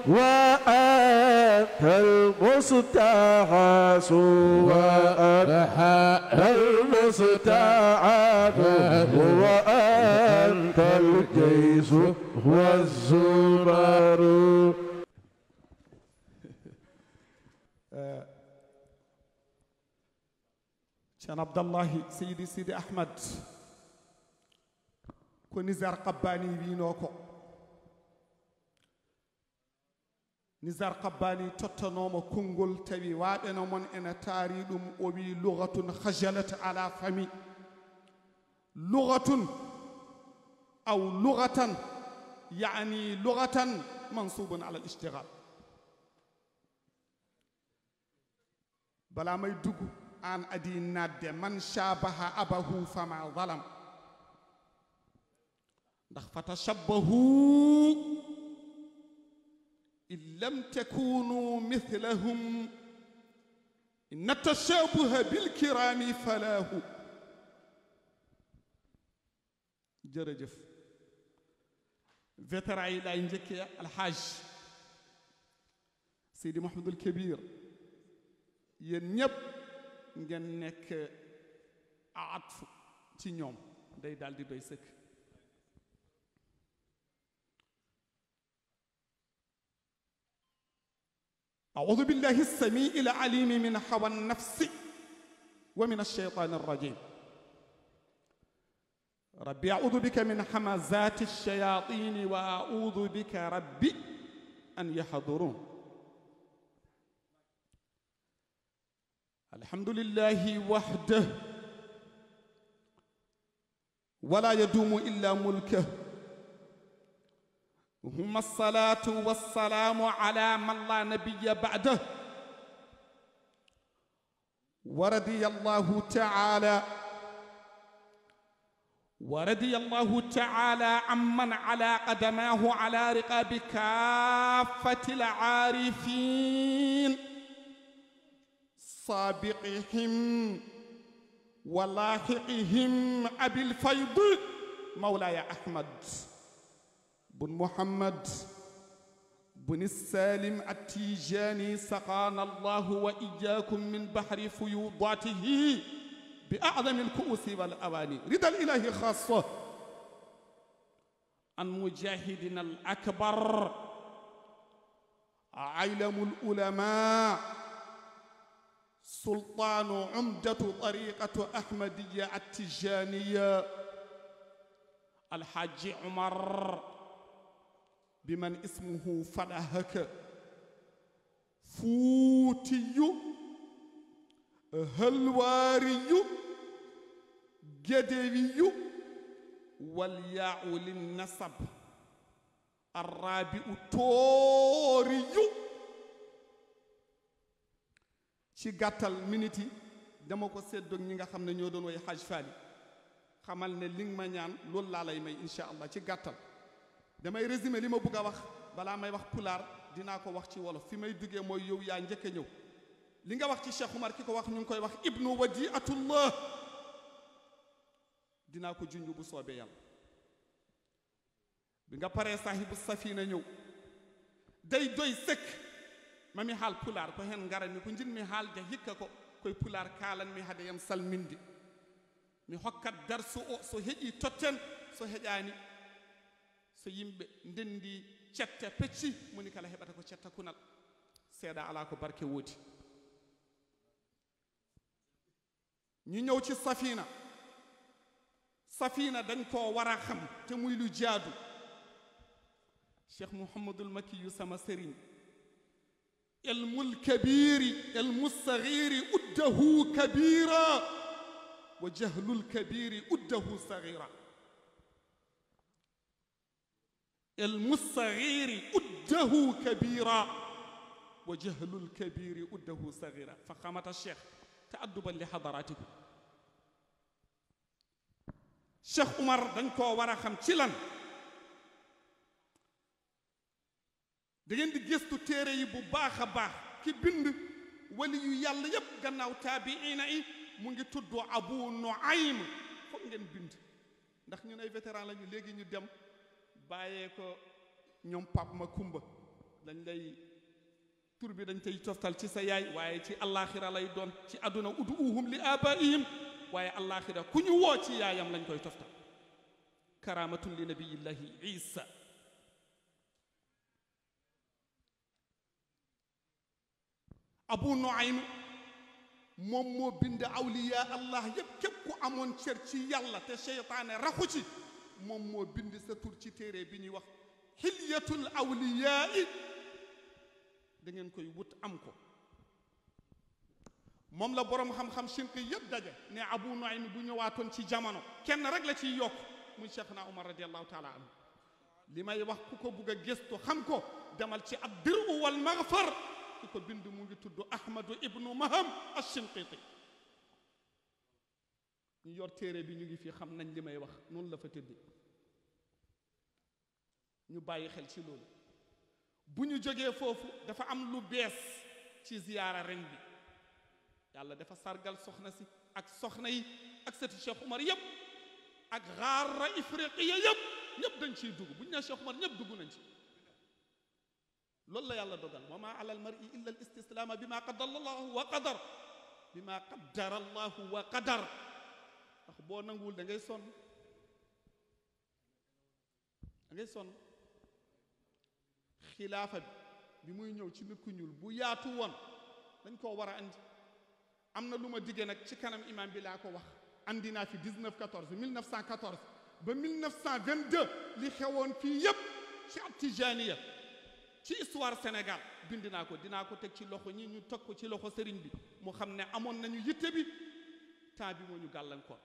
وأنت المستعاذ وأنت المستعاذ وأنت الجيش والزرار. Cheikh Abdallahi Seydi Ahmed ko Nizar Qabbani wiino ko Nizar Qabbani tottanoma konngol tawi waaɓeno mon ene taari ɗum o wi lugatun khajalat ala fami lugatun aw lugatan yani lugatan mansubun ala al-ishtighal. bala may dugg an adi nadde man shabaha abahu fama zalam ndax fatashabbahu in lam takunu mithlahum inna tashabuha bilkirami falahu. jërëjëf vétéran yi lay njëkkee alhaj Seydi Mouhamadul Kabir yéen ñépp ngeen nekk atfu ci ñoom day daal di doy sëkk. أعوذ بالله السميع العليم من هوى النفس ومن الشيطان الرجيم. ربي أعوذ بك من همزات الشياطين وأعوذ بك ربي أن يحضرون. الحمد لله وحده ولا يدوم إلا ملكه ثم الصلاة والسلام على من لا نبي بعده. ورضي الله تعالى عمن على قدماه على رقاب كافة العارفين سابقهم ولاحقهم أبي الفيض مولاي أحمد بن محمد بن السالم التيجاني سقانا الله وإياكم من بحر فيوضاته بأعظم الكؤوس والأواني. رضا الإله خاصة عن مجاهدنا الأكبر علم العلماء سلطان عمدة طريقة أحمدية التجانية الحاج عمر بمن اسمه فلهك فوتي هلواري جدوي والياء للنسب الرابع توري. ci gàttal minute yi dama ko séddoog ñi nga xam ne ñoo doon way xaj faali xamal ne li nga ma ñaan loolu laa lay may insha allah. ci gàttal damay résumé li ma bëgg a wax balaa may wax pulaar dinaa ko wax ci wolof. fi may duggee mooy yow yaa njëkk a ñëw. li nga wax ci Cheikh Oumar ki ko wax ñu ngi koy wax ibnu wadiatullah dinaa ko junj bu soobee yàlla. bi nga paree saahibu safina ñëw day doy sëkk mami haal pulaar ko hen ngarani ko jinmi haalde hikka ko koye pulaar kaalanmi hade yam salminde mi hokkat darsu o so heƴi totten so heƴani so yimɓe ndendi cetta pecci moni kala heɓata ko cetta kunal seeɗa ala ko barke woodi. ñu ñëw ci safina dañ koo war a xam te muy lu jaadu. Cheikh Mouhamadul Makiyu sama sëriñ ilmul kabiri ilmu sagiri uddahu kabira wa jahlul kabiri uddahu sagira. ilmu sagiri uddahu kabira wa jahlul kabiri uddahu sagira. fa xamata cheikh ta'adduban li hadaratikum. Cheikh Oumar dañ koo war a xam ci lan. da ngeen di gëstu téere yi bu baax a baax ki bind wali yu yàlla yépp gannaaw taabiina yi mu ngi tudd Abu Nuaym. foog ngeen bind ndax ñun ay vétéran lañu léegi ñu dem bàyyee ko ñoom Pape Makumba dañ lay tur bi dañ tey toftal ci sa yaay waaye ci allaaxira lay doon ci àdduna uduuhum li abaihim waaye allaaxira ku ñu woo ci yaayam lañ koy toftal karamatun li nabiyillahi isa abu nuaym moom moo bind awliya allah yépp képp ku amoon cër ci yàlla te seytaane raxu ci moom moo bind sa tur ci téere bi ñuy wax xilyatul awliyaa da ngeen koy wut am ko moom la boroom xam-xam sinqi yépp daje ne abu nuaym bu ñëwaatoon ci jamono kenn rek la ciy yokk muy Cheikhna Oumar radiallahu taala anhu li may wax ku ko bugg a gëstu xam ko demal ci ad diru wal maghfar ki ko bind mu ngi tudd ahmadu ibnu maham as-sinqiti ñu yor téere bi ñu ngi fi xam nañ li may wax noonu la fa tëdd ñu bàyyi xel ci loolu bu ñu jógee foofu dafa am lu bees ci ziyaara ren bi yàlla dafa sargal soxna si ak soxna yi ak sëti Cheikh Oumar yëpp ak xaara ifriqiya yëpp ñëpp dañ ciy dugg bu ñu nee Cheikh Oumar ñëpp dugg nañ ci loolu la yàlla dogal wa ma ala al mar'i illa al istislaama bi ma qaddara allahu wa qadar bi ma qaddara allahu wa qadar ndax boo nanguwul da ngay sonn da ngay sonn xilaafa bi muy ñëw ci nit ku ñuul bu yaatu woon dañ koo war a andi am na lu ma diggee nag ci kanam imam bi laa ko wax andi naa fi 1914 ba 1922 li xewoon fii yépp ci ab tijaaniya ci histoire Sénégal bind naa ko dinaa ko teg ci loxo ñi ñu teg ko ci loxo sëriñ bi mu xam ne amoon nañu yitte bi temps bi moo ñu gàllankoor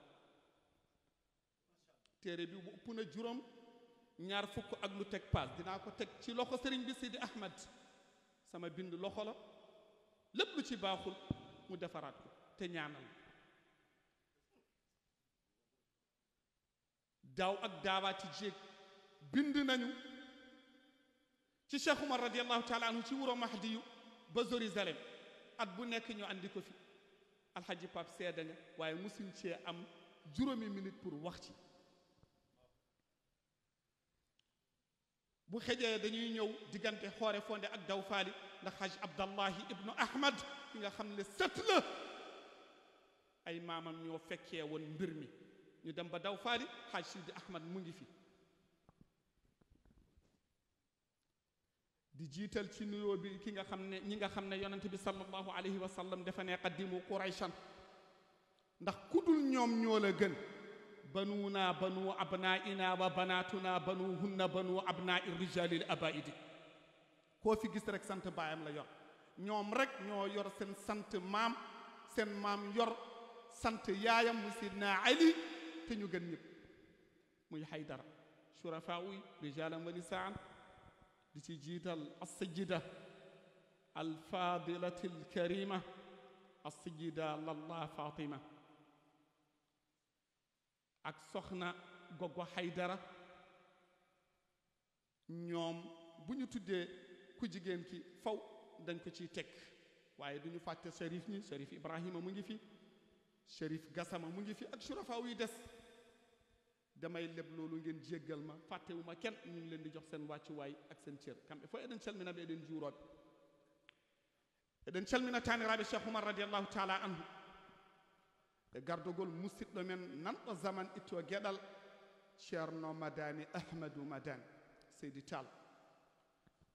téere bi bu ëpp na juróom ñaar fukk ak lu teg paas dinaa ko teg ci loxo sëriñ bi Sidi Ahmed sama bind loxo la lépp lu ci baaxul mu defaraat ko te ñaanal daaw ak daawaati jéeg bind nañu ci Cheikh Oumar radiallahu taala anhu ci wuro Mahdiyu ba Jérusalem at bu nekk ñu andi ko fi alxaji Pape seede nga waaye musuñ cee am juróomi minute pour wax ci bu xejee dañuy ñëw diggante xoore fonde ak daw faali ndax xaj abdallahi ibnu ahmad ki nga xam ne sët la ay maamam ñoo fekkee woon mbir mi ñu dem ba daw faali xaj sidi ahmad mu ngi fi di jiital ci nuyoo bi ki nga xam ne ñi nga xam ne yonent bi sallallahu alayhi wa sallam dafa ne qaddimu qurayshan ndax ku dul ñoom ñoo la gën banuuna banu abnaina wa banatuna banuhunna banu abnai rijalil abaidi koo fi gis rek sant baayam la yor ñoom rek ñoo yor seen sant maam seen maam yor sant yaayam mu sidna ali te ñu gën ñëpp muy Haydara shurafa uy rijalan wa nisaan di ci jiital as-sajida al-fadilati al-karima as-sajida lalla Fatima ak soxna Gogo Haydara ñoom bu ñu tuddee ku jigéen ki faw dañ ko ciy teg waaye du ñu fàtte Cherif ñi Cherif Ibrahima mu ngi fi Cherif Gassama mu ngi fi ak surafa yi des damay leb loolu ngeen jéggal ma fàttewuma kenn ñu ngi leen di jox seen wàccuwaay ak seen cër kamɓe fof eɗen calminaɓe eɗen juuroɓe eɗen calmina taniraɓe Cheikh Oumar radiallahu taala anhu e gardogol musidɗo men nanɗo zaman itto gueɗal ceerno madani ahmadou madane seydi tall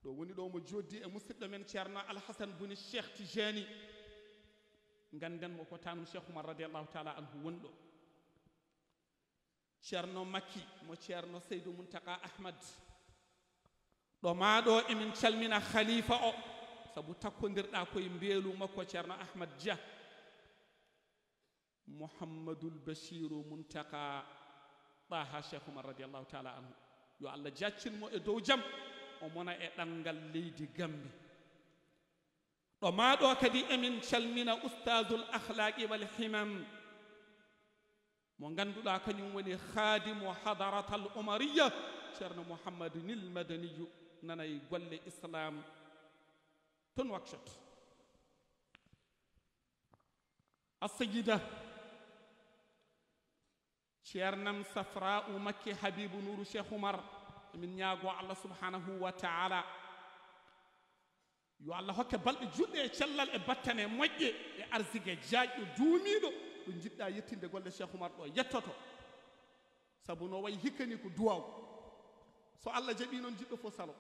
ɗo woni ɗo mo joddi e musidɗo men ceerno alhasan buni cheikh tijani ganden mo ko tanum Cheikh Oumar radiallahu taala anhu woni ɗo ceerno makki mo ceerno seydou muntaka ahmad ɗo maɗo emin calmina khalifa o sabu takkodirɗa koye mbeelu makko ceerno ahmad dia mouhammadoul bachiru muntaka ɗaha Cheikh Oumar radiallahu taala anhu yo allah jaccinmo e dow jaam o mona e ɗanngal leydi gambi ɗo maɗo kadi emin calmina oustadul akhlaqi wal himam mo ganduɗa kañum woni khadimu hadaratal umariya ceerno mouhammadunil madaniyu nanay golle islam ton wakshot as-sayyida ceernam safra u makki habibu nouru Cheikh Oumar min ñaago Allah subhanahu wa ta'ala yo Allah hokke balɗe juɗɗe e cellal e battane moƴƴe e arsigue jaajɗo duumiɗo ɗo jiɗɗa yettinde golle Cheikh Oumar ɗo yettoto sabu no wayi hikkani ko duwaw so Allah jaɓi noon jiɗɗo fof salo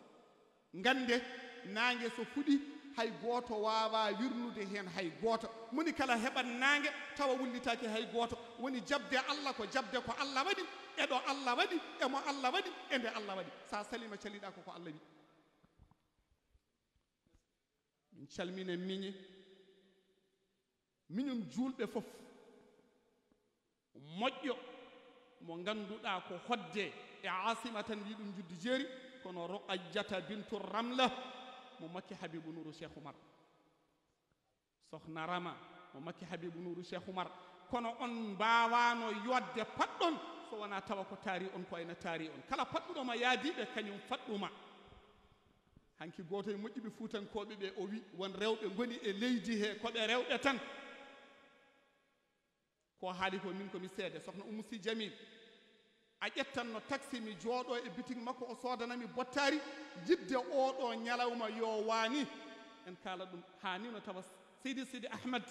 gande nangue so fuɗi hay goto wawa wirnude hen hay goto moni kala heɓat nangue tawa wullitaki hay goto woni jabde Allah ko jabde ko Allah waɗi eɗo Allah waɗi emo Allah waɗi e nde Allah waɗi sa salima caliɗa koko Allah wi min calmine miñe miñum julɓe fof moƴƴo mo ganduɗa ko hodde e asima tan wi ɗum juddi jeeri kono Roqayyata bintu Ramla mo makki Habibou Nourou Cheikh Oumar sokhna Rama mo makki Habibou Nourou Cheikh Oumar kono on mbawano yodde patɗon so wona tawa ko taari on ko ayna taari on kala patɗuɗoma yaadiɓe kañum faɗɗuma hanki goto e moƴƴiɓe fuutankoɓe ɓe o wi won rewɓe goni e leydi he koɓe rewɓe tan ko haali ko min komi seede sokhna Oumou Sy Jamil a ƴettanno taxi mi jooɗo e bitig makko o soodanami bottari jidde oɗo ñalawma yo waani en kaala ɗum hanino tawa seydi Ahmed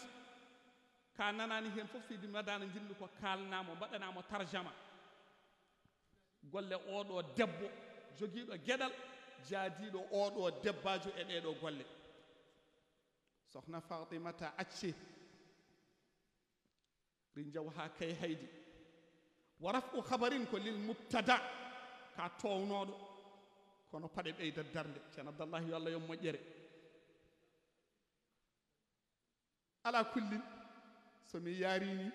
ka nanani hen fof seydi madana jinmi ko kalnamo mbaɗanamo tarjama golle oɗo debbo joguiɗo gueɗal jaadiɗo oɗo debbajo e ɗeɗo golle sokhna Fatimata acce rin jaw ha kay haydi wa rafu khabarin ko lil mubtada ka townoɗo kono paɗe ɓeyda darde ceerno Abdallahi yo Allah yo moƴƴere ala kullin somi yarini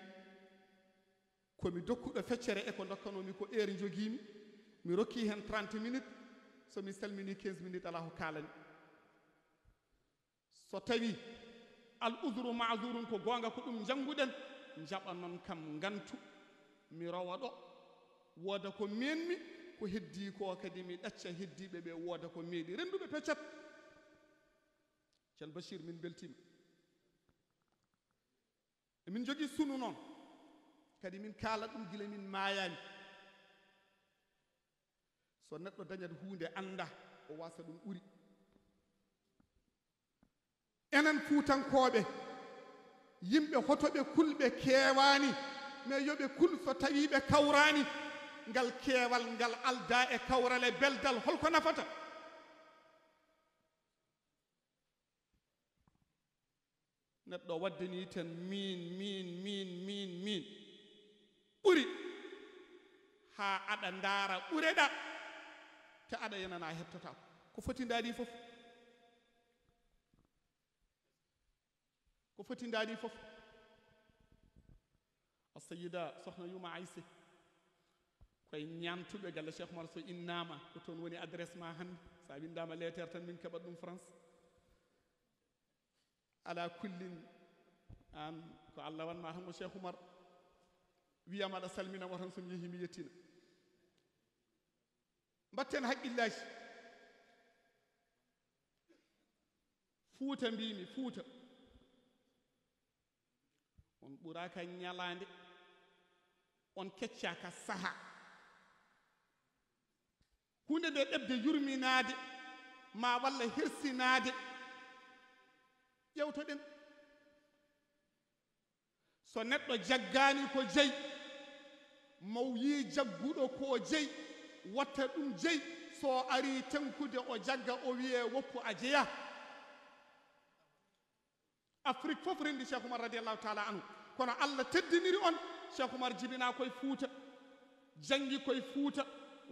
komi dokkuɗo feccere e ko dokkanomi ko heure joguimi mi rokki hen 30 minutes somi salmini 15 minutes ala ko kalani so tawi al udru ma'zurun ko gonga ko ɗum janguɗen jaɓa noon kam gantu mi rowa ɗo wooda ko menmi ko heddi ko kadi mi ɗacca heddiɓe ɓe wooda ko meeɗi renduɓe peccat Thiel Bachir min beltima emin jogui sunu noon kadi min kaala ɗum gila min mayani so neɗɗo dañat hunde anda o wasa ɗum ɓuuri enen fuutankoɓe yimɓe hotoɓe kulɓe keewani mais yoɓe kul so tawi ɓe kawrani ngal keewal ngal alda e kawral e beldal holko nafata neɗɗo waddani tan min ɓuri ha aɗa ndaara ɓureɗa te aɗa yenana hettota ko foti ndaadi fof ko foti ndaadi fof السيدة sokhna Yuma Aïsse koye ñamtuɓe galle Cheikh Oumar so innama ko toon woni adresse ma hannde sa windama lettere tan min keɓat ɗum France ala kullin an ko Allah wanma hanmo Cheikh Oumar wiyama aɗa salminamo tan somi yeehi mi yettina mbatten haqqillaji Fuuta mbimi Fuuta on ɓuraka ñalande on keccaka saha hunde nde ɗebde yurminade ma walla hirsinade ƴewtoɗen so neɗɗo jaggani ko jeyi maw yi jagguɗo ko jeyi watta ɗum jeyi so ari tenkude o jagga o wiye woppu a jeeya Afrique fof rendi Cheikh Oumar radiallahu taala anhu kono Allah teddiniri on Cheikh Oumar jibina koye Fuuta jangi koye Fuuta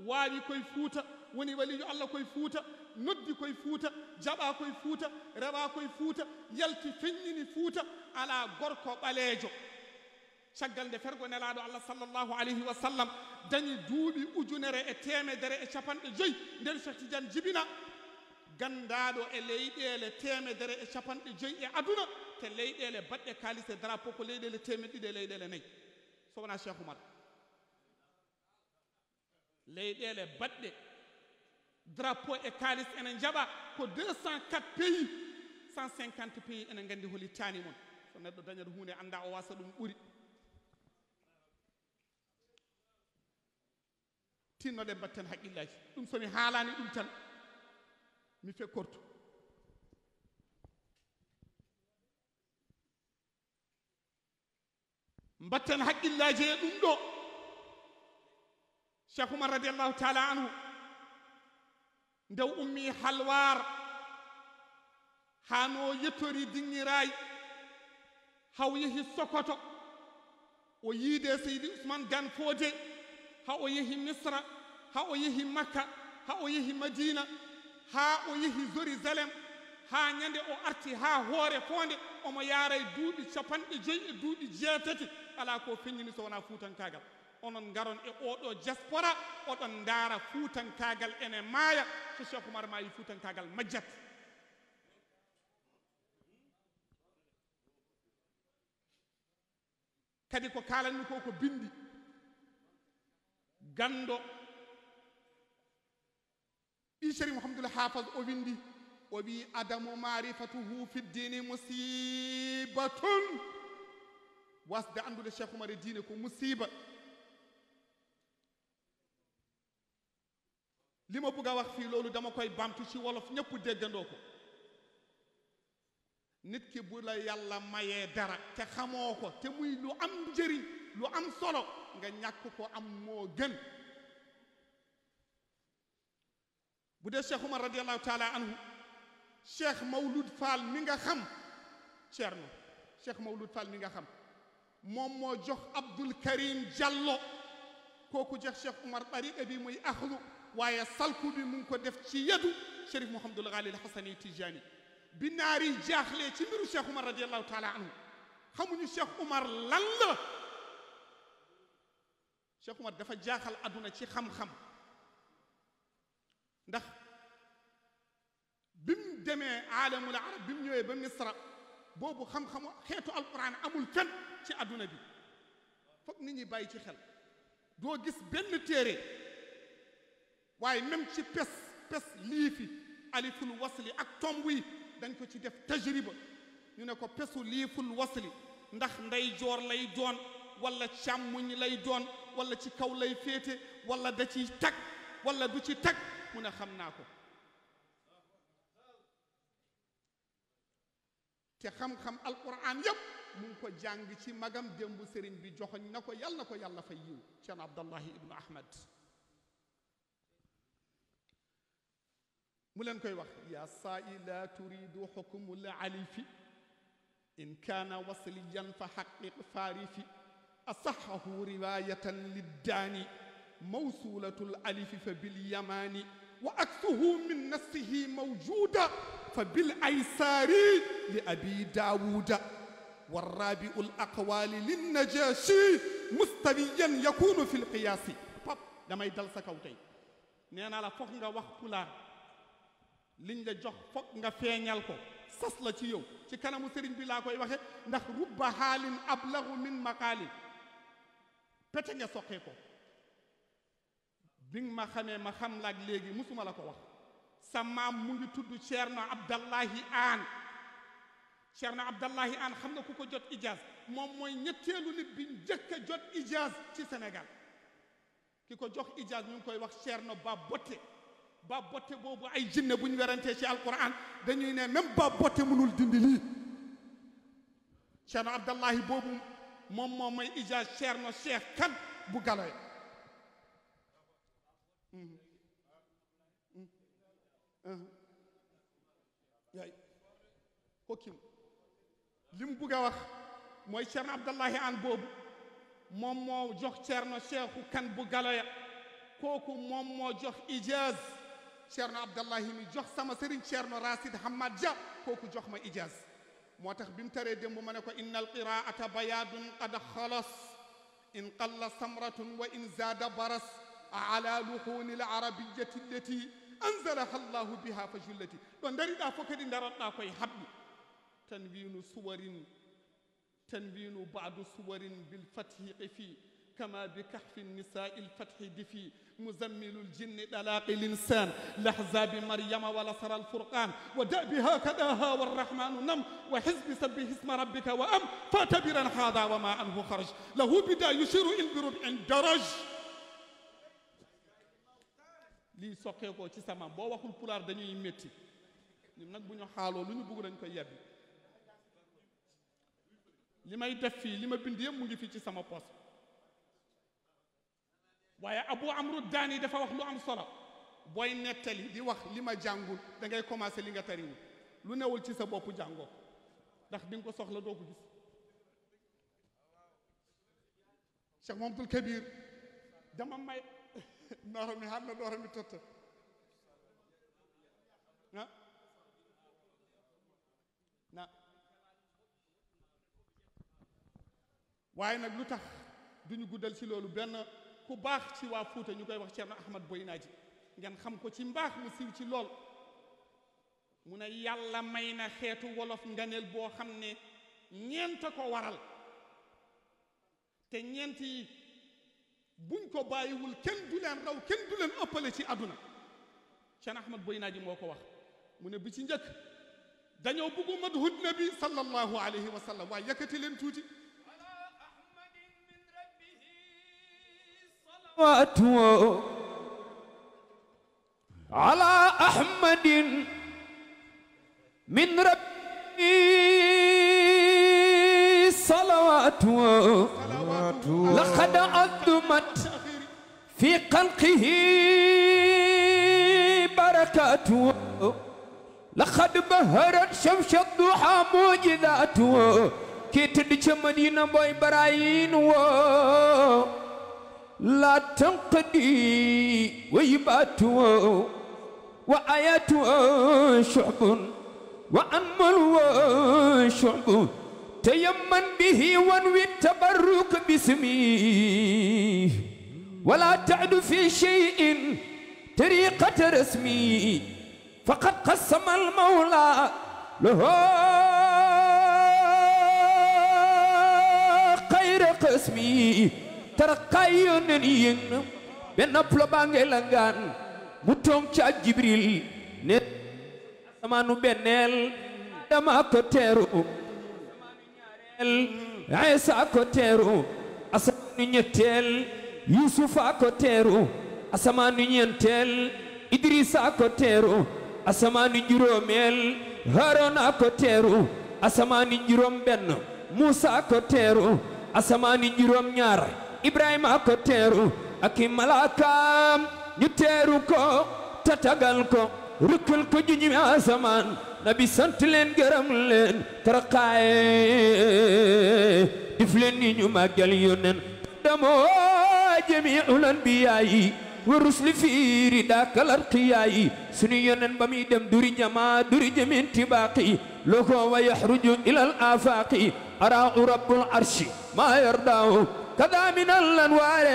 waawi koye Fuuta woni waliyo Allah koye Fuuta noddi koye Fuuta jaɓa koye Fuuta rewa koye Fuuta yalti feññini Fuuta ala gorko ɓaleejo caggal nde fergo nelaɗo Allah sallllahu alayhi wa sallam dañi duuɓi ujunere e temedere e capanɗe joyyi nden Cheikh Tidiane jibina gandaɗo e leyɗele temedere e capanɗe joyyi e aduna te leyɗele baɗɗe kalis e drapeau ko leyɗele temedɗiɗi e leyɗele nayyi so wona Cheikh Oumar leyɗele baɗɗe drapeau e kalis ene jaɓa ko 204 pays 150 pays ene gandi holittani mon so neɗɗo dañat hunde anda o wasa ɗum ɓuuri tinnoɗe mbatten haqqillaji ɗum somi haalani ɗum tan mi fekkorto mbatten haqqillaji e ɗum ɗo Cheikh Oumar radiallahu taala anhu ndew ummi halwar hano yettori dinŋiraay haw yehi Sokoto o yiide Seydi Ousmane Gane Fodé ha o yehi Misra ha o yehi Makka ha o yehi Madina ha o yehi Jérusalem ha ñande o arti ha hoore fonde omo yaara e duuɓi 50 e duuɓi jeetati ala ko feññini so wona fuutankagal onon garon e oɗo diaspora oɗon ndaara fuutankagal ene maaya so Cheikh Oumar maayi fuutankagal majjat kadi ko kalanmi ko ko bindi gando Cheikh Mouhamadoul Hafaz o windi o wi adamu marifatuhu fi ddini musibatun wasde andude Cheikh Oumar e diine ko musiba li ma bëgg a wax fii loolu dama koy bamtu ci wolof ñëpp déggandoo ko nit ki bu la yàlla mayee dara te xamoo ko te muy lu am njëriñ lu am solo nga ñàkk ko am moo gën bu dee Cheikh Oumar radiallahu taala anhu Cheikh Mawlud Fall mi nga xam Ceerno Cheikh Mawlud Fall mi nga xam moom moo jox Abdoul Karim Diallo kooku jox Cheikh Oumar tariqa bi muy axlu waaye salku bi mu ngi ko def ci yadu Chérif Mouhamadoul Ghali al Hassani Tijani bi naari jaaxlee ci mbiru Cheikh Oumar radiallahu taala anhu xamuñu Cheikh Oumar lan la Cheikh Oumar dafa jaaxal adduna ci xam-xam ndax bi mu demee aalamul arab bi mu ñëwee ba Misra boobu xam-xamu xeetu alquran amul fenn ci adduna bi foog nit ñi bàyyi ci xel doo gis benn téere waaye même ci pes liifi aliful wasli ak tomb yi dañ ko ci def tajriba ñu ne ko pesu liiful wasli ndax ndey joor lay doon wala càmmuñ lay doon wala ci kaw lay féete wala da ciy tag wala du ci tag mu ne xam naa ko te xam-xam alquran yépp mu ngi ko jàng ci magam démbu sëriñ bi joxoñ na ko yàlla fay yiw Ceerno Abdallahi ibnu Ahmad mu leen koy wax yaa saa'ila turidu xukmul alifi in kaana wasliyan fa xaqiq faarifi asaxahu riwayatan liddaani mawsulatul alifi fa bilyamaani wa aksuhu min nafsihi mawjuda fa bil aysaari li abi daawuda والرابع الأقوال للنجاشي مستويا يكون في القياس pap damay dal sa kaw tey nee naa la foog nga wax pulaar liñ la jox foog nga feeñal ko sas la ci yow ci kanamu sëriñ bi laa koy waxe ndax rubba xaalin ablagu min maqaalin pete nga soqee ko bi nga ma xamee ma xam laak léegi musuma la ko wax sa maam mu ngi tudd Ceerno Abdallahi Aan Ceerno Abdallahi Aan xam nga ku ko jot ijaaz moom mooy ñetteelu nit bi njëkk a jot ijaaz ci Sénégal ki ko jox ijaaz ñu ngi koy wax Ceerno Ba Botte boobu ay jinne bu ñu werantee ci alquran dañuy ne même Ba Botte mënul dindi lii Ceerno Abdallahi boobu moom moom mooy ijaaz Ceerno Cheikh Kan bu Galoya yaay hokkim li mu bugg a wax mooy Ceerno Abdallahi Aan boobu moom moo jox Ceerno Cheikhu Kan bu Galoya kooku moom moo jox ijaaz Ceerno Abdallahi mi jox sama sëriñ Ceerno Rasid Hamad Dia kooku jox ma ijaaz moo tax bi mu taree démb ma ne ko inna alqiraata bayaadun qad xalas in qalla samratun wa in zaada baras ala luhuni alarabiyati allati anzalaha allahu biha fa jullati ɗo dariɗa fof kadi daroɗɗa koye haɓɓi تنوين بعض صور بالفتح قفي كما بكحف النساء الفتح دفي مزمل الجن دلاق الإنسان لحزاب مريم ولصر الفرقان ودأب هكذاها والرحمن نم وحزب سبه اسم ربك وأم فاعتبرا هذا وما عنه خرج له بدا يشير إن بربع درج lii soqee ko ci sama boo waxul pulaar dañuy métti ñun nag bu ñu xaaloo lu ñu bëgg dañ koy yebbi li may def fii li ma bind yëpp mu ngi fii ci sama poos waaye Abu Amru Daani dafa wax lu am solo booy nettali di wax li ma jàngul da ngay commencé li nga tariwul lu newul ci sa bopp jàngoo ndax di nga ko soxla doo ko gis Cheikh Mamadou Kabir dama may nooro mi har na dooro mi totta na na waaye nag lu tax duñu guddal ci loolu benn ku baax ci waa Fuuta ñu koy wax Ceerno Ahmad Boynaaji ngeen xam ko ci mbaax mu siiw ci lool mu ne yàlla may na xeetu wolof nganeel boo xam ne ñeent ko waral te ñeent yi buñ ko bàyyiwul kenn du leen raw kenn du leen ëppale ci àdduna Cheikh Ahmad Boynaaji moo ko wax mu ne bi ci njëkk dañoo bëggu madhud nabi sallallahu alayhi wa sallam waaye yëkkati leen tuuti على أحمد من ربي صلوات لقد عظمت في خلقه بركاته لقد بهرت شمس الضحى معجزاته كي تدج مدينة بوي براين لا تنقضي ويبات وآيات شعب وأنمل شعب تيمن به وانوي التبرك باسمي ولا تعد في شيء طريقة رسمي فقد قسم المولى له خير قسمي ترقايون ين بن بلوبانغ لانغان موتوم تشا جبريل ne asamaanu benneel dama ko teeru Isa ko teeru asamaanu ñetteel Yusufa ko teeru asamaanu ñeenteel Idrisa ko teeru asamaanu juróomeel Haruna ko teeru asamaanu juróom benn Musa ko teeru asamaanu juróom ñaar Ibrahima ko teeru ak i malaakaam ñu teeru ko tatagal ko rukkul ko juñu asamaan nabi sant leen gërëm leen taraqaaye dif leen ni ñu màggal yonen damoo jami'ul anbiyaayi wa rusli fiiri daakal arqiyaayi sunu yonen ba muy dem duri jamaa duri jamin tibaaqi loko wa yaxruju ilal afaaqi araa'u rabbul arshi maa yardaahu كذا من الأنوار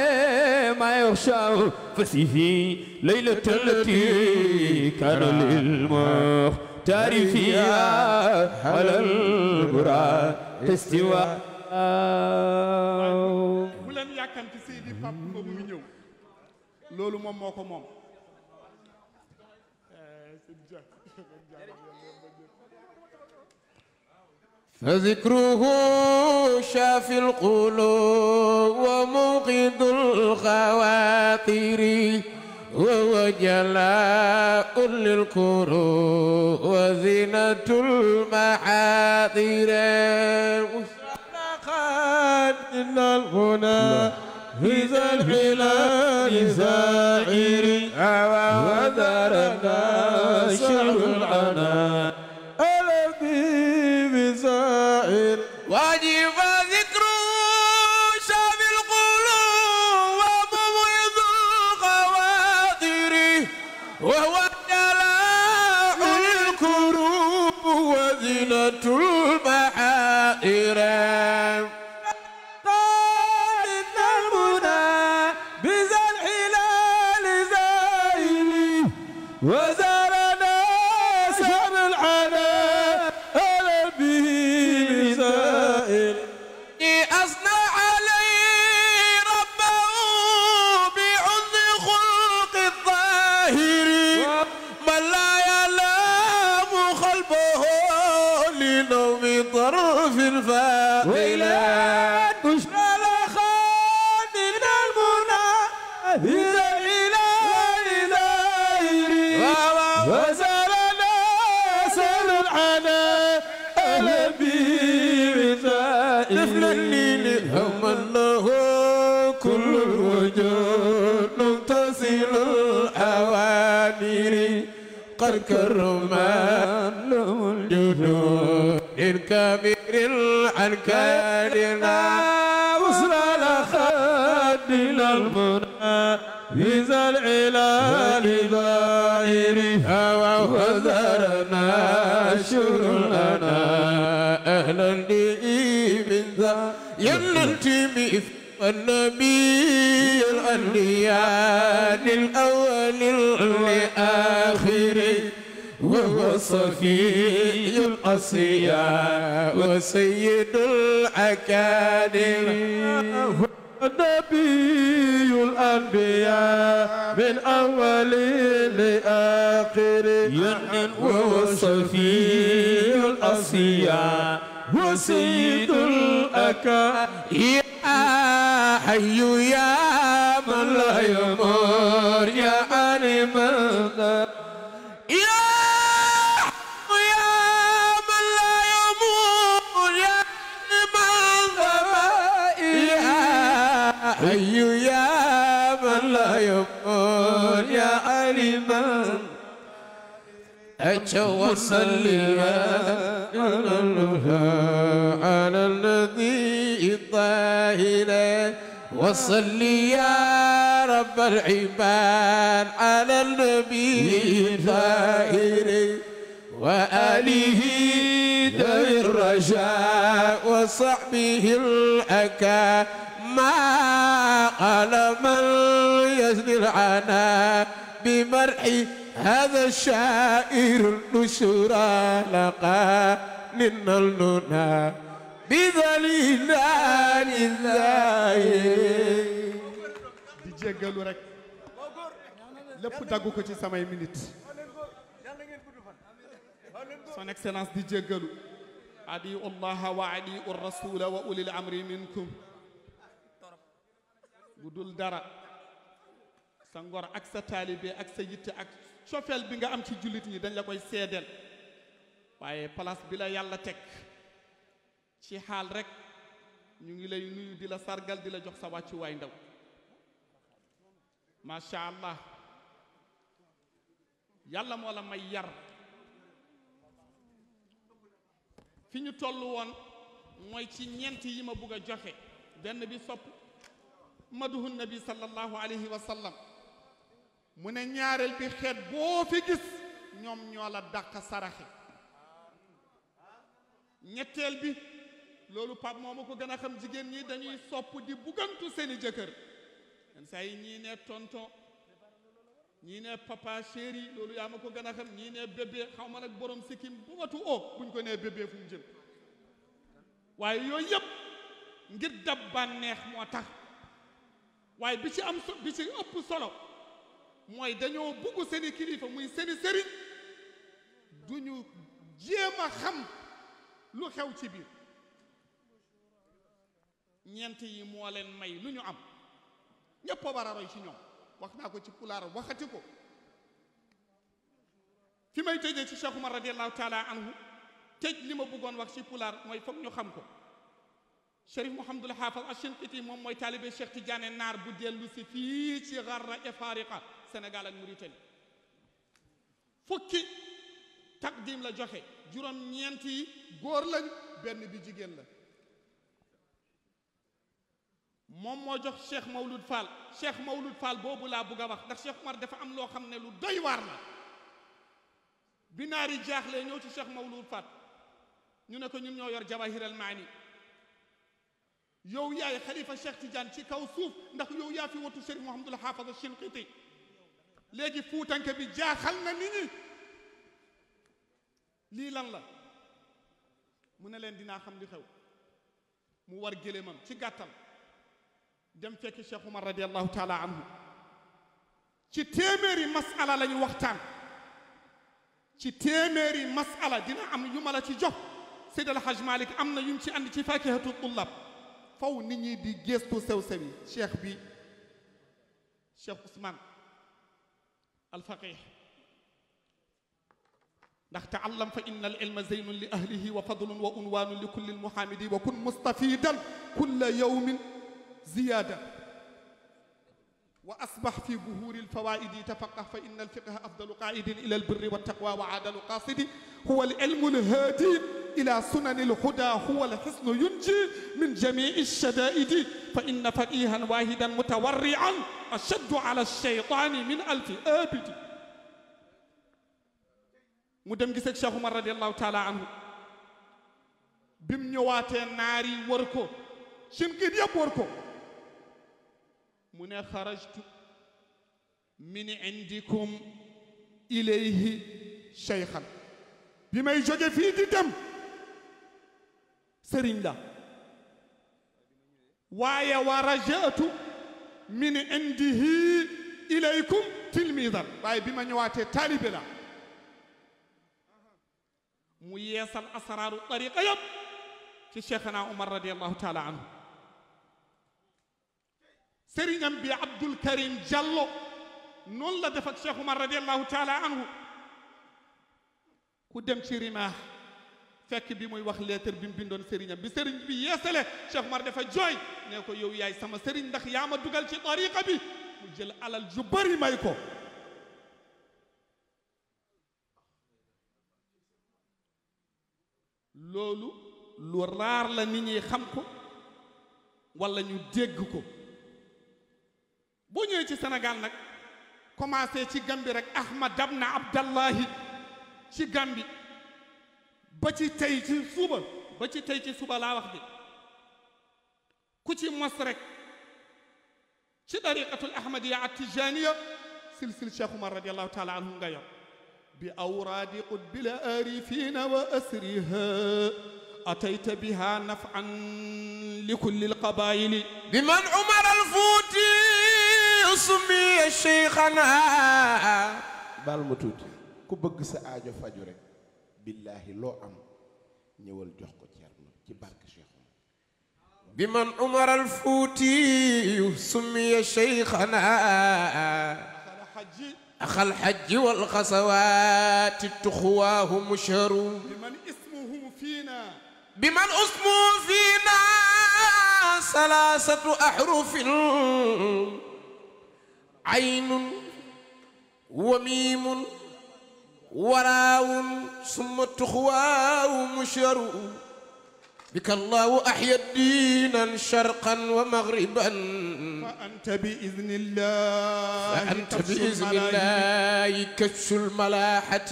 ما يخشى فسيفي ليلة التي كان للمختار فيها على البراق استواء bulen yàkkamti Seydi Pape Mboup mi ñëw loolu moom moo ko moom فذكره شافي القلوب وموقظ الخواطر وهو جلاء للكروب وزينة المحاضر مستحقا إن الغنى في ذا الحلال زائر وذرنا شعر العنان واجب ذكره شافي القلوب ومميز الخواطر وهو جلاء للكروب وزينة المحاضر قال إن المنى بذا الحلال زائل وزارنا سهر العناء أثنى عليه ربه بعز خلق الظاهر من لا يلام خلفه لنوم طرف الفائلات بشرى لخان من المنى إذا الإله دائر وزارنا سهل العناء كرمان له الجنود الكبير عن كارنا وصل الأخد إلى المنى في ذا العلال ظاهرها وذرنا شرنا أهلا لي من ذا ينتمي النبي الأنبياء للأول لآخر وهو الصفي الأصياء وسيد الأكاديم النبي الأنبياء من أول لآخر وهو الصفي الأصياء وسيد الأكاديم يا حي يا من لا يمر يا عليم يا حي يا من لا يمر يا عليم يا حي يا من لا يمر يا عليم أتوصل على الذي الطاهر وصل يا رب العباد على النبي الطاهر وآله ذوي الرجاء وصحبه الأكا ما قال من يزني العناء بمرحي هذا الشاعر نشرا لقى لنا اللنا بذليلان الزاهر di jéggalu rek lépp daggu ko ci samay minute son excellence di jéggalu adiu allah wa adiu rasul wa ulil amri minkum bu dul dara sa ngor ak sa taalibe ak sa yitte ak cofeel bi nga am ci jullit ñi dañ la koy seedeel waaye place bi la yàlla teg ci xaal rek ñu ngi lay nuyu di la sargal di la jox sa wàccuwaay ndaw macha allah yàlla moo la may yar fi ñu toll woon mooy ci ñeent yi ma bugg a joxe benn bi sopp maduhu nabi sallallahu alayhi wa sallam mu ne ñaareel bi xeet boo fi gis ñoom ñoo la dàq saraxe ñetteel bi loolu pap moo ma ko gën a xam jigéen ñi dañuy sopp di buggantu seeni jëkkër yenn saa yi ñii ne tonton ñii ne papa chéri loolu yaa ma ko gën a xam ñii ne bébé xaw ma nag borom sikkim bu watu o buñ ko nee bébé fu mu jëm waaye yooyu yëpp ngir dab bànneex moo tax waaye bi ci am bi ci ëpp solo mooy dañoo bugg seeni kilifa muy seeni sëriñ duñu jéem a xam lu xew ci biir ñeent yi moo leen may lu ñu am ñépp a war a roy ci ñoom wax naa ko ci pulaar waxati ko fi may tëjee ci Cheikh Oumar radiallahu taala anhu tëj li ma bëggoon wax ci pulaar mooy foog ñu xam ko Chérif Mouhamadul Haafaz Ashinqiti moom mooy taalibe Cheikh Tidiane naar bu dellu si fii ci Ziarra Ifariqa Sénégal ak Mauritanie fukki taqdim la joxe juróom ñeent yi góor lañ benn bi jigéen la moom moo jox Cheikh Mawlud Fall boobu laa bugg a wax ndax Cheikh Oumar dafa am loo xam ne lu doy waar la bi naari jaaxlee ñëw ci Cheikh Mawlud Fall ñu ne ko ñun ñoo yor Jawahir Maani yow yaay xalifa Cheikh Tidiane ci kaw suuf ndax yow yaa fi watu Chérif Mouhamadul Haafaz Ashinqiti léegi fuutanke bi jaaxal na nit ñi lii lan la mu ne leen dinaa xam li xew mu war gélémam ci gàttal dem fekk Cheikh Oumar radiallahu taala anhu ci téeméeri masala la ñu waxtaan ci téeméeri masala dina am yu ma la ci jox Seydi Alhadj Malick am na yum ci andi ci fakihatu tullab faw nit ñi di gestu sew-sew yi cheikh bi Cheikh Ousmane alfaqih ndax taallam fa inna al ilma zeynun li ahlihi wa fadlun wa unwanun li kulli almuhamidi wa kun mustafidan kulla yawmin ziyada وأصبح في بهور الفوائد تفقه فإن الفقه أفضل قائد إلى البر والتقوى وعادل قاصد هو العلم الهادي إلى سنن الهدى هو الحسن ينجي من جميع الشدائد فإن فقيها واحدا متورعا أشد على الشيطان من ألف آبد مدام جسك شيخ عمر رضي الله تعالى عنه بم ñëwaatee naari wër ko simkit yëpp wër ko mu ne xarajtu min indikum ilayhi cheykhan bi may jóge fii di dem sëriñ la waaye wa rajatu min indihi ilaykum tilmidan waaye bi ma ñëwaatee taalibe la mu yeesal asraaru tariqa yëpp ci cheikhana Omar radiallahu taala anhu sëriñam bi Abdul Karim Diallo noonu la def ak Cheikh Omar radiallahu taala anhu ku dem ci rimaax fekk bi muy wax lettre bi mu bindoon sëriñam bi sëriñ bi yeesale Cheikh Omar dafa jooy ne ko yow yaay sama sëriñ ndax yaa ma dugal ci tariqa bi mu jël alal ju bari may ko loolu lu raar la nit ñi xam ko wala ñu dégg ko boo ñëwee ci Sénégal nag commencé ci Gambi rek Ahmad ibn Abdallahi ci Gambi ba ci tey ci suba laa wax de ku ci mos rek ci tariqatul ahmadiya at-tijaniya silsil Cheikh Oumar radiallahu taala anhu nga yor bi awraadi qutbil aarifina wa asriha atayta biha naf'an li kulli alqabaili bi man Oumar al-Fouti summiya cheikhana baal ma tuuti ku bëgg sa aajo faju rek billaahi loo am ñëwal jox ko Ceerno ci barke Cheikh Oumar bi man Oumar al-Fouti summiya cheikhana أخ الحج والخسوات تخواه مشهر بمن اسمه فينا ثلاثة أحرف عين وميم وراو ثم تخواه مشهر بك الله أحيا الدين شرقا ومغربا فأنت بإذن الله كشف الملاحة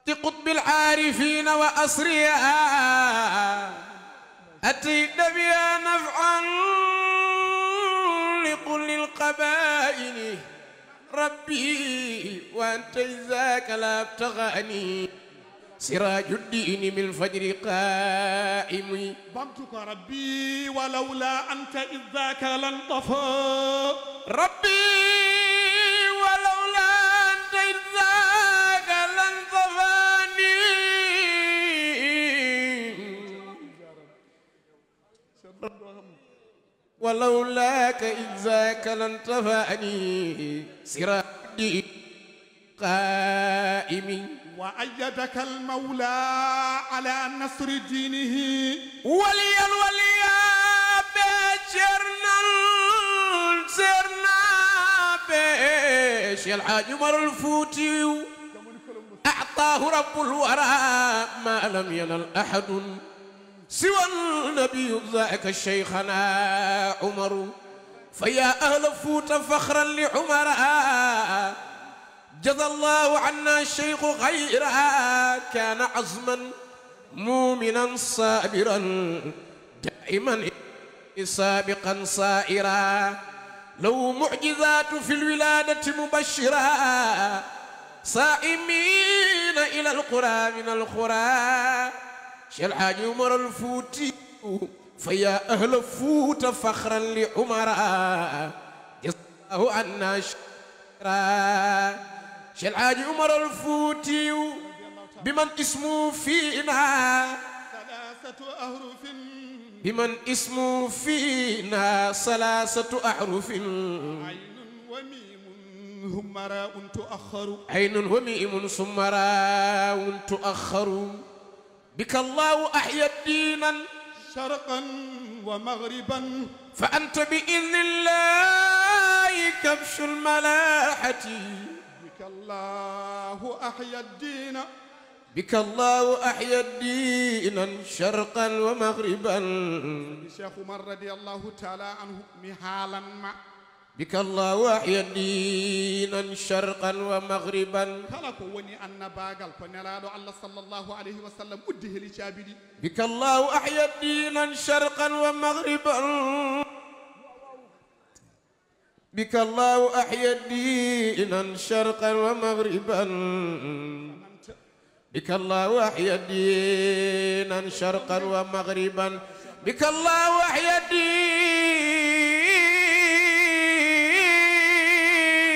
بقطب العارفين وأسرها أتيت بها نفعا لكل القبائل ربي وأنت ذاك لا ابتغاني سراج الدين من الفجر قائم بمتك ربي ولولا أنت إذ ذاك لانطفى ربي ولولا أنت إذ ذاك لانطفاني ولولاك إذ ذاك لانطفاني سراج الدين قائم وأيدك المولى على نصر دينه وليا بشرنا بش الحاج عمر الفوتي أعطاه رب الورى ما لم ينل أحد سوى النبي ذاك الشيخنا عمر فيا أهل فوت فخرا لعمر جزى الله عنا الشيخ خيرا كان عزما مؤمنا صابرا دائما سابقا صائرا لو معجزات في الولادة مبشرا صائمين إلى القرى من القرى شيخ الحاج عمر الفوتي فيا أهل فوت فخرا لعمر جزى الله عنا الشيخ شيخ الحاج عمر الفوتي بمن اسمه فينا بمن اسمه فينا ثلاثة أحرف عين وميم ثم راء تؤخر عين وميم ثم راء تؤخر بك الله أحيا الدين شرقا ومغربا فأنت بإذن الله كبش الملاحة بك الله أحيا الدين بك الله أحيا الدين شرقا ومغربا الشيخ عمر رضي الله تعالى عنه محالا ما بك الله أحيا الدين شرقا ومغربا kala ko woni annabagal ko nelaɗo Allah sallallahu alayhi wa sallam uddi heli caabidi بك الله أحيا الدين شرقا ومغربا بك الله أحيا الدين شرقا ومغربا بك الله أحيا الدين شرقا ومغربا بك الله أحيا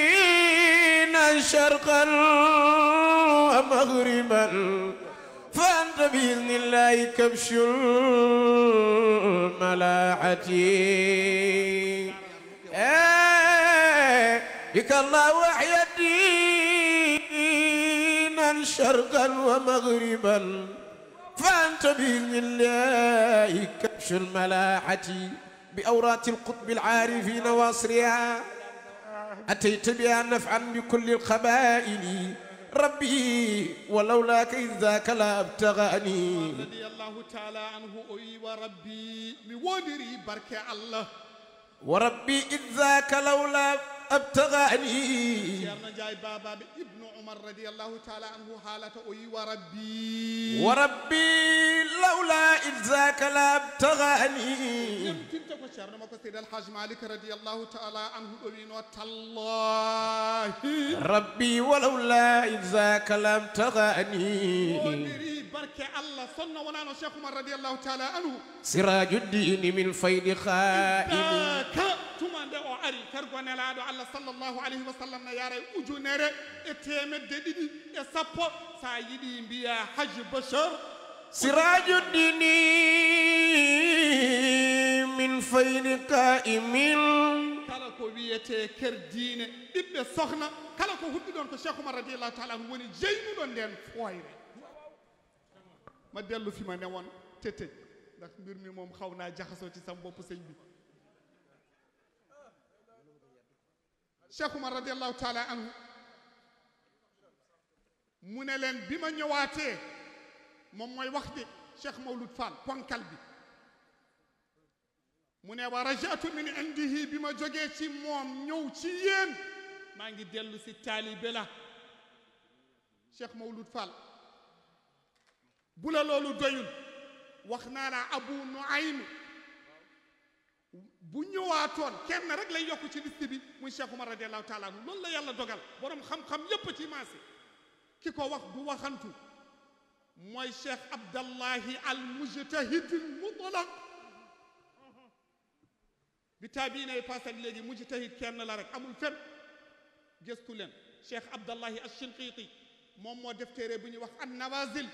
الدين شرقا ومغربا فأنت بإذن الله كبش الملاحة بك الله أحيا الدين شرقا ومغربا فأنت بإذن الله كبش الملاحة بأورات القطب العارفين واصرها أتيت بها نفعا بكل القبائل ربي ولولاك إذ ذاك لا ابتغاني رضي الله تعالى عنه أي وربي مودري بركة الله وربي إذ ذاك لولا ابتغاني سيرنا جاي بابا ابن عمر رضي الله تعالى عنه حالة أي وربي لولا إذ ذاك لا ابتغاني كنت كشرنا ما كسيد الحاج مالك رضي الله تعالى عنه أبين وتالله ربي ولولا إذ ذاك لا ابتغاني بركة الله صنع ونانا شيخ عمر رضي الله تعالى عنه سراج الدين من فيض خائن tumande o ari kargonelaɗo Allah sallallahu alayhi wa sallam no yaara ujunere e temedde ɗiɗi e sappo sa yiɗi mbiya haj bachar سراج الدين من فيض قائم kala ko wiyete kerdine ɓiɓɓe sohna kala ko huɗɗi ɗon ko cheikh oumar radiallahu taala anhu woni jeynuɗo nden foyre ma dellu fima newon tetej ndax mbir mi moom xaw naa jaxasoo ci sam bopp sëñ bi cheikh oumar radiallahu taala anhu mu ne leen bi ma ñëwaatee moom mooy wax ji cheikh mawlud fall ponkal bi mu ne wa rajatu min indihi bi ma jógee ci moom ñëw ci yéen maa ngi dellu si taalibe la cheikh mawlud fall bu la loolu doyul wax naa la abu nuaym bu ñëwaatoon kenn rek lay yokk ci liste bi muy cheikh oumar radiallahu taala anhu loolu la yàlla dogal borom xam-xam yépp ci maase ki ko wax du waxantu mooy cheikh abdallahi al mujtahid al mutlaq bi taabiina yi passé léegi mujtahid kenn la rek amul fen gëstu leen cheikh abdallahi al shinqiti moom moo def téere bu ñuy wax an nawazil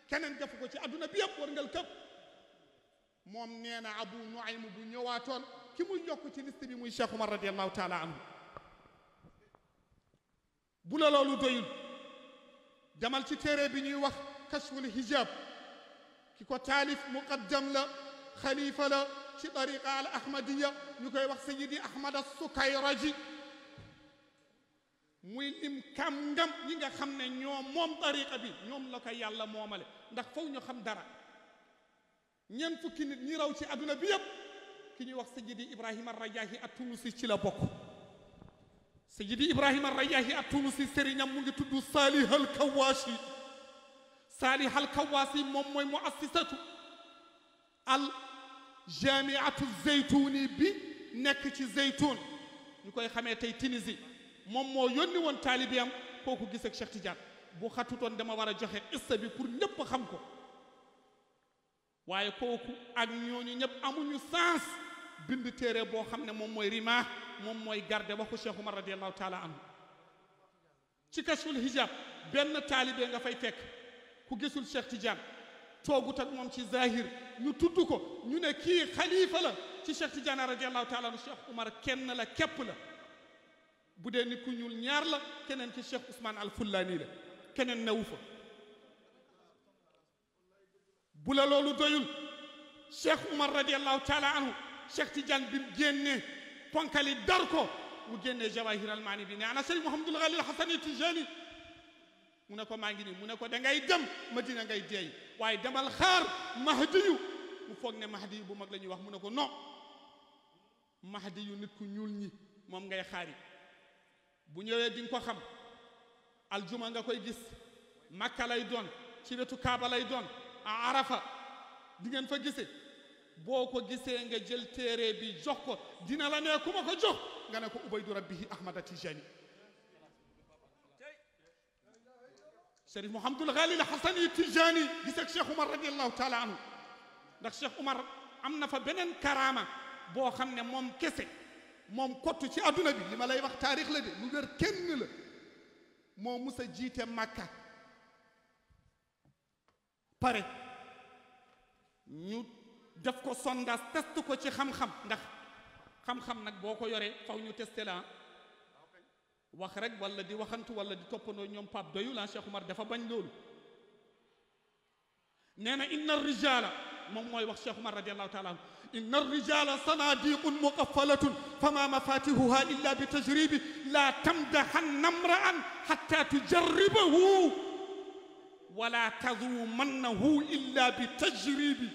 keneen def ko ci adduna bi yëpp war ngal këpp moom nee na abu nuaym bu ñëwaatoon ki muy yokk ci liste bi muy cheikh oumar radiallahu taala anhu bu la loolu doyul demal ci téere bi ñuy wax kashful hijab ki ko taalif muqaddam la xalifa la ci tariqa al ahmadiya ñu koy wax sayidi ahmad as-sukayraji muy lim kàngam ñi nga xam ne ñoom moom tariqa bi ñoom la ko yàlla moomale ndax faw ñu xam dara ñeent fukki nit ñi raw ci adduna bi yépp ki ñuy wax sayidi ibrahima ar-rayahi at-tunusi ci la bokk sayidi ibrahima ar-rayahi at-tunusi sëriñam mu ngi tudd salih al-kawashi salih al-kawashi moom mooy muassisatu al jamiatu zeytuni bi nekk ci zeytun ñu koy xamee tey Tunisie moom moo yónni woon taalibiyam kooku gis ak Cheikh Tidiane bu xatutoon dama war a joxe issa bi pour ñépp xam ko waaye kooku ak ñooñu ñëpp amuñu sens bind téere boo xam ne moom mooy rima moom mooy garde waxu Cheikh Oumar radiallahu taala anhu ci kashful hijab benn taalibe nga fay fekk ku gisul Cheikh Tidiane toogut ak moom ci zahir ñu tudd ko ñu ne kii xalifa la ci Cheikh Tidiane radiallahu taala anhu Cheikh Oumar kenn la képp la bu dee nit ku ñuul ñaar la keneen ci Cheikh Ousmane al Fullaani la keneen newu fa bu la loolu doyul Cheikh Oumar radiallahu taala anhu Cheikh Tidiane bi mu génnee ponkali dar ko mu génnee jawahir almaani bi ne ana Sëriñ Mouhamadul Ghali Hasani Tijani mu ne ko maa ngi nii mu ne ko da ngay dem Madina ngay deey waaye demal xaar Mahdi yu mu foog ne Mahdi yu bu mag la ñuy wax mu ne ko non Mahdi yu nit ku ñuul ñi moom ngay xaari bu ñëwee di nga ko xam aljuma nga koy gis Makka lay doon ci wetu Kaaba lay doon a Arafa di ngeen fa gisee boo ko gisee nga jël téere bi jox ko dina la ne ku ma ko jox nga ne ko ubaydu rabbihi Ahmad Tidiane Sëriñ Mouhamadul Ghali Hasani Tidiane gis ak Cheikh Oumar radiallahu taala anhu ndax Cheikh Oumar am na fa beneen karaama boo xam ne moom kese moom kottu ci adduna bi li ma lay wax taarix la de lu wér kenn la moo mus a jiite Makka pare ñu def ko sondage test ko ci xam-xam ndax xam-xam nag boo ko yoree faw ñu testé la wax rek wala di waxantu wala di toppandoo ñoom Pape doyu la Cheikh Oumar dafa bañ loolu nee na inna rijala moom mooy wax Cheikh Oumar radiallahu taala anhu inna rijala sanadiqun muqaffalatun fama mafatihuha illa bi tajribi la tamdahanna imra'an hatta tujarribahu wala tazumannahu illa bi tajribi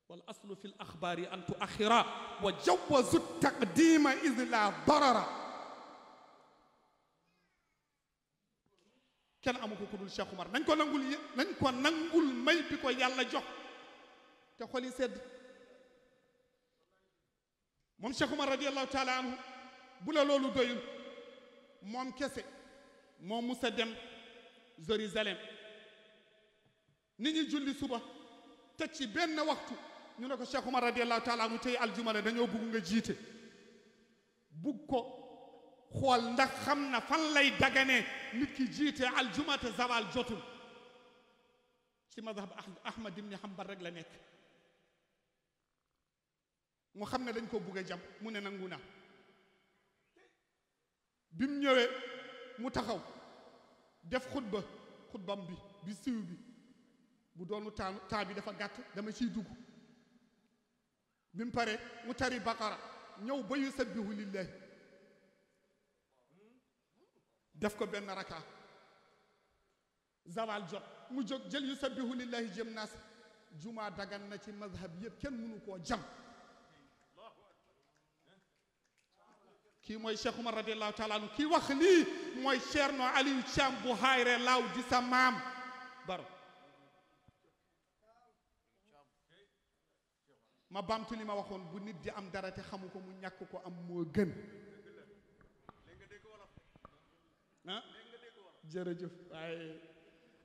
wal aslu fi l axbaari an tuaxira wa jawazu taqdima id la darara kenn amu ko ku dul Cheikh Oumar nañ ko nangul may bi ko yàlla jox te xol yi sedd moom Cheikh Oumar radiallahu taala anhu bu la loolu doyul moom kese moo musa dem Jérusalem nit ñi julli suba teg ci benn waxtu ñu ne ko Cheikh Oumar radiallahu taala anhu tey aljuma la dañoo bugg nga jiite bugg ko xool ndax xam na fan lay daganee nit ki jiite aljuma te zawal jotul ci madhab Ahmad ibn Hanbal rek la nekk mu xam ne dañ ko bugg a jam mu ne nangu na bi mu ñëwee mu taxaw def xutbam bi siiw bi bu doonu temps bi dafa gàtt dama ciy dugg bi mu pare mu tari baqara ñëw ba yusabbihu lillahi def ko benn raka zawal jot mu jóg jël yusabbihu lillahi jëm naas juma dagan na ci mazhab yëpp kenn mënu koo jam kii mooy Cheikh Oumar radiallahu taala anhu kii wax lii mooy Ceerno Aliou Thiam bu hayre laaw di sa maam baro ma bamtu li ma waxoon bu nit di am dara te xamu ko mu ñàkk ko am moo gën ah jërëjëf waaye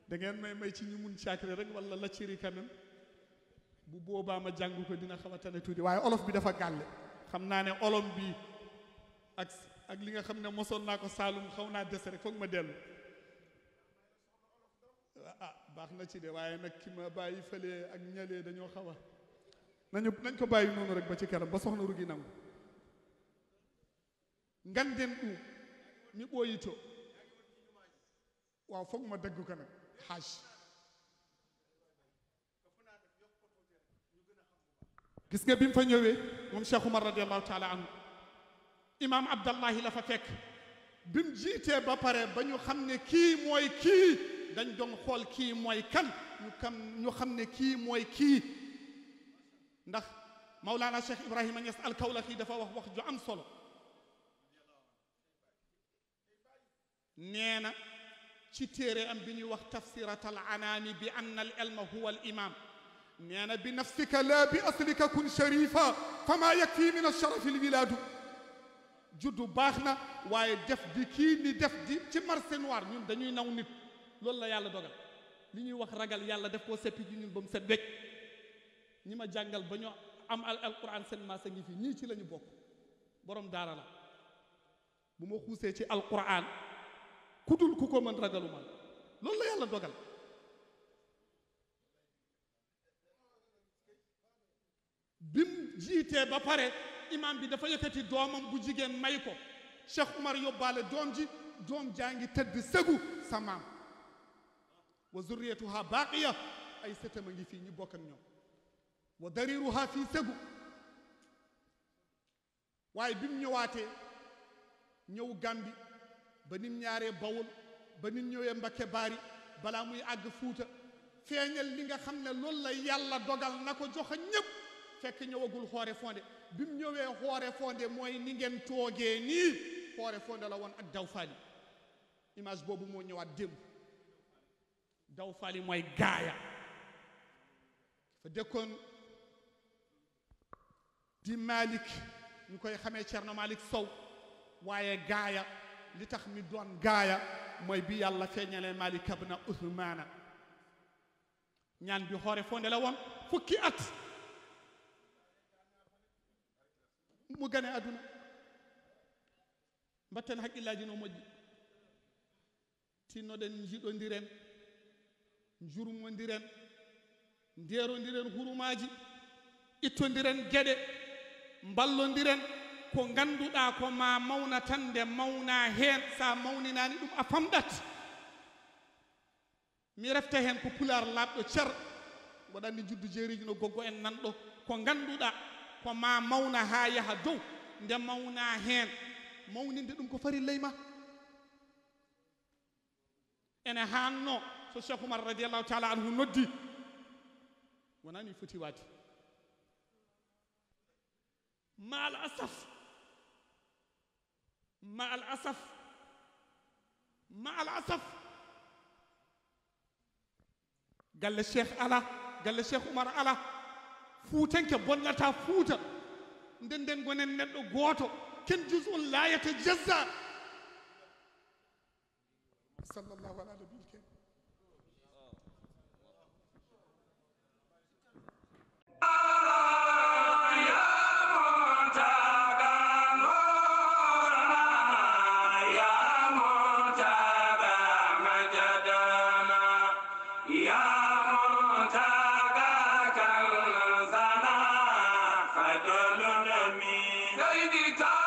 da ngeen may ci ñu mun caakri rek wala la ciri quand même bu boobaa ma jàng ko dina xaw a tane tuuti waaye olof bi dafa gàlle xam naa ne olom bi ak li nga xam ne mosoon naa ko Saalum xaw naa des rek foog ma dellu ah baax na ci de waaye nag ki ma bàyyi fële ak ñalee dañoo xaw a nañ ko bàyyi noonu rek ba ci kanam ba soxna rugi nangu nganden u mi ɓooyito waaw foog ma dagg ko nag xaaj gis nga bi mu fa ñëwee moom Cheikh Oumar radiallahu taala anhu imaam Abdallahi la fa fekk bi mu jiitee ba pare ba ñu xam ne kii mooy kii dañ doon xool kii mooy kan ñu xam ne kii mooy kii ndax Mawlana Cheikh Ibrahima Niass al-Kawlaxi dafa wax ju am solo nee na ci téere am bi ñuy wax tafsirat al anaami bi anna al ilma huwa al imam nee na bi nafsika la bi aslika kun sharifa fama yakfi min alsharafi alwilaadu juddu baax na waaye def di kii ni def di ci marché noir ñun dañuy naw nit loolu la yàlla dogal li ñuy wax ragal yàlla def koo seppi ji ñun ba mu set wecc ñi ma jàngal ba ñu am alquran seen maasa ngi fi ñii ci la ñu bokk borom daara la bu ma xuusee ci alquran ku dul ku ko mën ragalu man loolu la yàlla dogal bim jiitee ba pare imam bi dafa yëkkati doomam bu jigéen may ko Cheikh Oumar yóbbaale doom ji doom jaa ngi tëdd sëgu sa maam wa zurriyatuha baaqiya ay sëtam a ngi fii ñu bokk ak ñoom wa dariruha fii segu waaye bi mu ñëwaatee ñëw Gàmbi ba nim ñaaree Bawol ba nim ñëwee Mbakke Baari balaa muy àgg Fuuta feeñal li nga xam ne loolu la yàlla dogal na ko joxe ñépp fekk ñëwagul Xoore Fonde bi mu ñëwee Xoore Fonde mooy ni ngeen toogee nii Xoore Fonde la woon ak Daw Faali image boobu moo ñëwaat démb Daw Faali mooy gaaya fa dëkkoon di Malick ñu koy xamee Cerno Malick Sow waaye gaaya li tax mi doon gaaya mooy bi yàlla feeñalee Malick ibn Usmaana ñaan bi Xoore Fonde la woon fukki at mu gane aduna mbatten haqqillaji no moƴƴi tinnoɗen jiɗodiren jurmodiren nderodiren hurumaji ittodiren gueɗe ballodiren ko ganduɗa ko ma mawna tan nde mawna hen sa mawninani ɗum a famɗat mi refta hen ko pular labɗo cer waɗanni juddu jeeriji no goggo en nanɗo ko ganduɗa ko ma mawna ha yaaha dow nde mawna hen mawninde ɗum ko farillay ma ene hanno so Cheikh Oumar radiallahu taala anhu noddi wonani foti waade ma al asaf ma al asaf ma al asaf galle Cheikh ala galle Cheikh Oumar ala fuutanke bonnata fuuta nden gonen neɗɗo gooto ken juz'un la yatajazza sallallahu ala nabil karim Lady